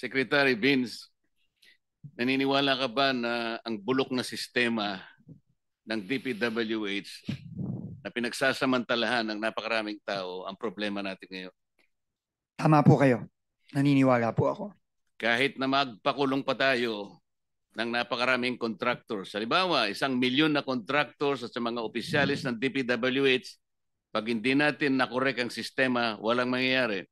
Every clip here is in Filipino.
Secretary Vince, naniniwala ka ba na ang bulok na sistema ng DPWH na pinagsasamantalahan ng napakaraming tao ang problema natin ngayon? Tama po kayo. Naniniwala po ako. Kahit na magpakulong pa tayo ng napakaraming contractors, halimbawa 1,000,000 na contractors at sa mga opisyalis ng DPWH, pag hindi natin nakorek ang sistema, walang mangyayari.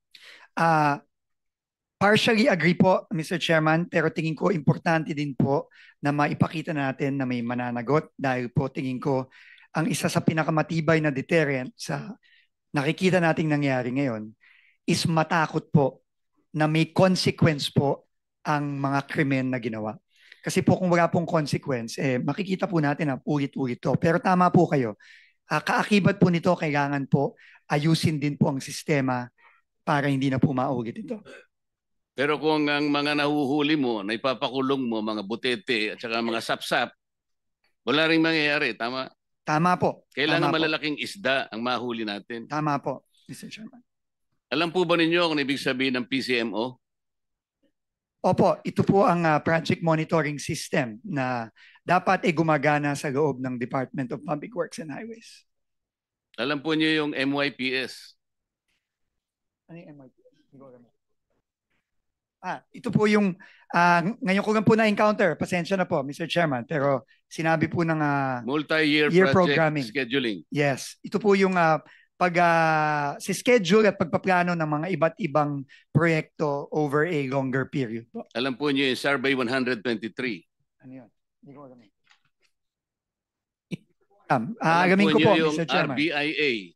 Partially agree po, Mr. Chairman, pero tingin ko importante din po na maipakita natin na may mananagot dahil po tingin ko ang isa sa pinakamatibay na deterrent sa nakikita nating nangyari ngayon is matakot po na may consequence po ang mga krimen na ginawa. Kasi po kung wala pong consequence, makikita po natin na ulit-ulit to. Pero tama po kayo. Kaakibat po nito, kailangan po ayusin din po ang sistema para hindi na po maulit ito. Pero kung ang mga nahuhuli mo, na ipapakulong mo, mga butete at saka mga sapsap, wala rin mangyayari, tama? Tama po. Kailangan Tama malalaking po. Isda ang mahuli natin. Tama po, Mr. Chairman. Alam po ba ninyo kung ibig sabihin ng PCMO? Opo, ito po ang project monitoring system na dapat gumagana sa loob ng Department of Public Works and Highways. Alam po niyo yung MYPS? Ano yung MYPS? Ito po yung, ngayon ko lang po na-encounter, pasensya na po, Mr. Chairman, pero sinabi po ng multi-year project programming. Scheduling. Yes, ito po yung si schedule at pagpaplano ng mga iba't ibang proyekto over a longer period. Alam po niyo yung Survey 123. Ano yun? Hindi ko alam. Alamin ko po, Mr. Chairman. RBIA.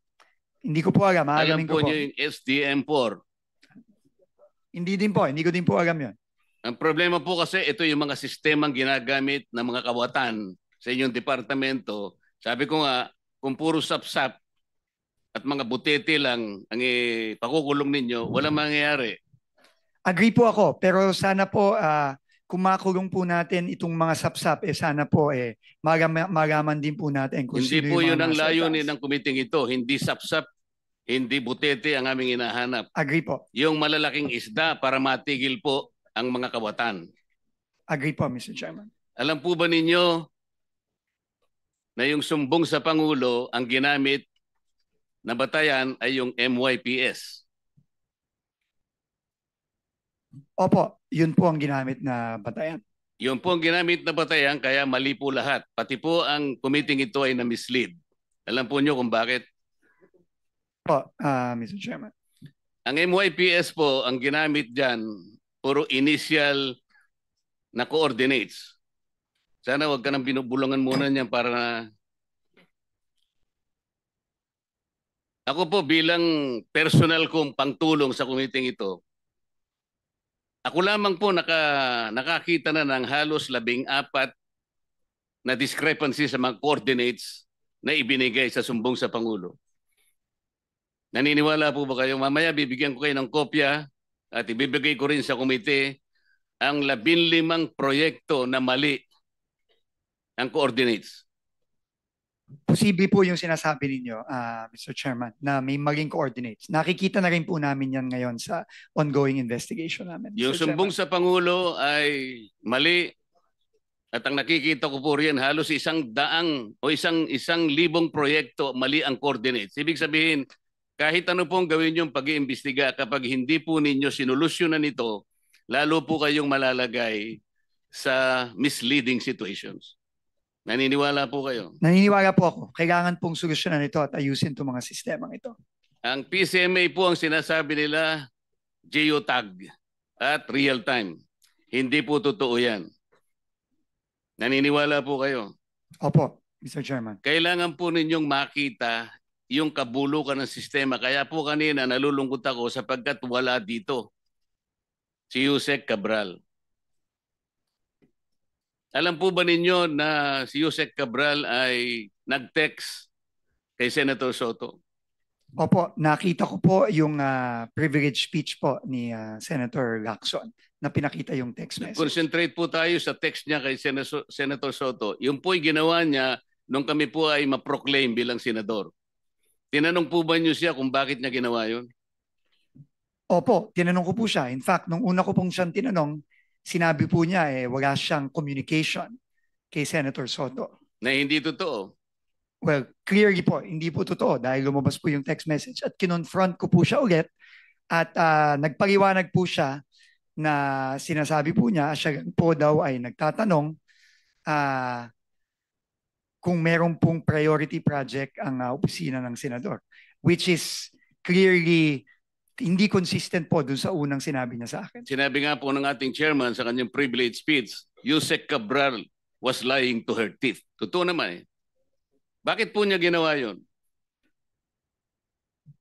Hindi ko po alam. Alam po niyo yung SDM4. Hindi din po. Hindi ko din po alam yun. Ang problema po kasi ito yung mga sistemang ginagamit ng mga kawatan sa inyong departamento. Sabi ko nga, kung puro sapsap at mga butete lang ang pakukulong ninyo, walang mangyayari. Agree po ako. Pero sana po, kung makulong po natin itong mga sapsap, sana po malaman din po natin kung hindi sino po yung yun ang layunin ng kumiting ito. Hindi sapsap, hindi butete ang aming hinahanap. Agree po. Yung malalaking isda para matigil po ang mga kawatan. Agree po, Mr. Chairman. Alam po ba ninyo na yung sumbong sa Pangulo ang ginamit na batayan ay yung MYPS? Opo, yun po ang ginamit na batayan. Yun po ang ginamit na batayan, kaya mali po lahat. Pati po ang committee ito ay na-mislead. Alam po nyo kung bakit? Po, Mr. Chairman. Ang MYPS po, ang ginamit dyan, puro initial na coordinates. Sana wag ka nang binubulungan muna niyan para na... Ako po bilang personal kong pangtulong sa committee ito, ako lamang po nakakita na ng halos 14 na discrepancy sa mga coordinates na ibinigay sa sumbong sa Pangulo. Naniniwala po ba kayo? Mamaya bibigyan ko kayo ng kopya at ibibigay ko rin sa komite ang 15 proyekto na mali ang coordinates. Posible po yung sinasabi ninyo, Mr. Chairman, na may maling coordinates. Nakikita na rin po namin yan ngayon sa ongoing investigation namin. Yung sumbong sa Pangulo ay mali at ang nakikita ko po riyan halos 100 o 1,000 proyekto mali ang coordinates. Ibig sabihin, kahit ano pong gawin yung pag-iimbestiga, kapag hindi po ninyo sinolusyonan ito, lalo po kayong malalagay sa misleading situations. Naniniwala po kayo? Naniniwala po ako. Kailangan pong solusyonan ito at ayusin itong mga sistemang ito. Ang PCMA po ang sinasabi nila, geotag at real time. Hindi po totoo yan. Naniniwala po kayo? Opo, Mr. Chairman. Kailangan po ninyong makita yung kabulukan ng sistema. Kaya po kanina nalulungkot ako sapagkat wala dito si Yusek Cabral. Alam po ba ninyo na si Yusek Cabral ay nag-text kay Senator Soto? Opo, nakita ko po yung privilege speech po ni Senator Lacson na pinakita yung text message. Concentrate po tayo sa text niya kay Senator Soto. Yung po'y ginawa niya nung kami po ay ma-proclaim bilang senador. Tinanong po ba niyo siya kung bakit niya ginawa yun? Opo, tinanong ko po siya. In fact, nung una ko pong siyang tinanong, sinabi po niya wala siyang communication kay Senator Soto. Na hindi totoo. Well, clearly po, hindi po totoo dahil lumabas po yung text message at kinonfront ko po siya ulit at nagpaliwanag po siya na sinasabi po niya, siya po daw ay nagtatanong kung meron pong priority project ang opisina ng senador, which is clearly hindi consistent po dun sa unang sinabi niya sa akin. Sinabi nga po ng ating chairman sa kanyang privilege speech, Yusek Cabral was lying to her teeth. Totoo naman eh. Bakit po niya ginawa yun?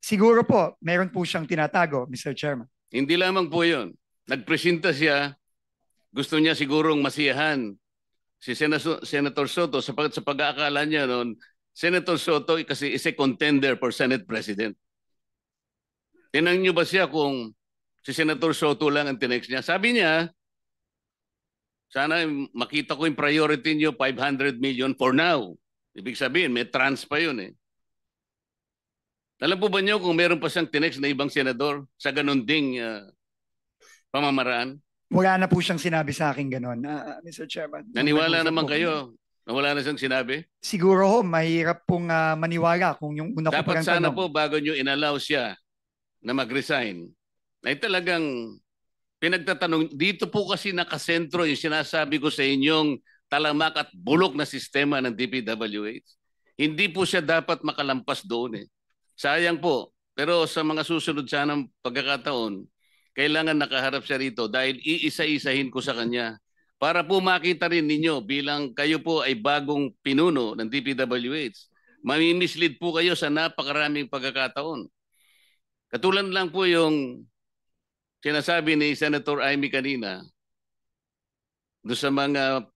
Siguro po, meron po siyang tinatago, Mr. Chairman. Hindi lamang po yun. Nagpresenta siya, gusto niya sigurong masiyahan si Senator Soto sa pag-aakala niya noon, Senator Soto kasi is a contender for Senate President. Tinanong niyo ba siya kung si Senator Soto lang ang tinext niya? Sabi niya, sana makita ko yung priority niyo, 500 million for now. Ibig sabihin, may trans pa yun eh. Alam po ba niyo kung meron pa siyang tinext na ibang senador sa ganun ding pamamaraan? Wala na po siyang sinabi sa akin ganun, Mr. Chairman. Naniwala naman kayo na wala na siyang sinabi? Siguro ho, mahirap pong maniwala kung yung una ko Dapat parang sana tanong. po bago niyo inallow siya na mag-resign, ay talagang pinagtatanong, dito po kasi nakasentro yung sinasabi ko sa inyong talamak at bulok na sistema ng DPWH. Hindi po siya dapat makalampas doon eh. Sayang po. Pero sa mga susunod sanang pagkakataon, kailangan nakaharap siya rito dahil iisa-isahin ko sa kanya para po makita rin ninyo bilang kayo po ay bagong pinuno ng DPWH. Mamimislead po kayo sa napakaraming pagkakataon. Katulad lang po yung sinasabi ni Senator Amy kanina doon sa mga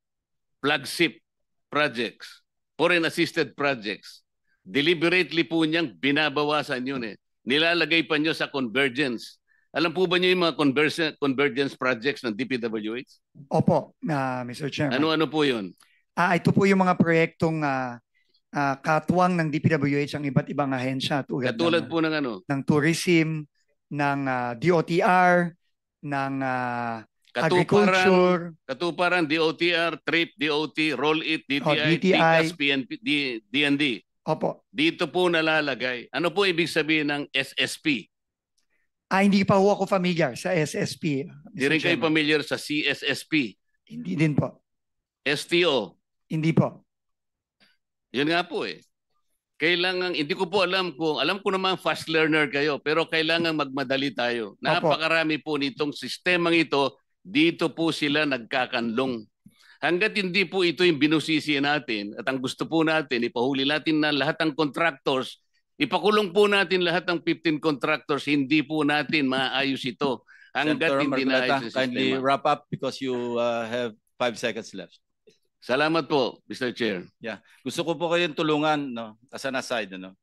flagship projects, foreign assisted projects. Deliberately po niyang binabawasan yun eh. Nilalagay pa niyo sa convergence. Alam po ba niyo yung mga convergence projects ng DPWH? Opo, Mr. Chairman. Ano-ano po yun? Ito po yung mga proyektong katuwang ng DPWH ang iba't ibang ahensya Katulad po ng ano? Ng tourism, ng DOTR, ng agriculture. Katuparan, DOTR, TRIP, DOT, Roll It, DTI, DTI. TICAS, PNP, DND. Opo. Dito po nalalagay. Ano po ibig sabihin ng SSP? Hindi pa ho ako familiar sa SSP. Hindi rin kayo familiar sa CSSP? Hindi din po. STO? Hindi po. Yun nga po eh. Kailangan, hindi ko po alam ko naman fast learner kayo, pero kailangan magmadali tayo. Napakarami po nitong sistemang ito, dito po sila nagkakanlong. Hanggat hindi po ito yung binusisi natin at ang gusto po natin, ipahuli natin na lahat ng contractors, ipakulong po natin lahat ng 15 contractors, hindi po natin maayos ito. Hanggat Senator hindi naayos yung kindly sistema. wrap up because you have 5 seconds left. Salamat po, Mr. Chair. Yeah. Gusto ko po kayong tulungan, no, as an aside, no.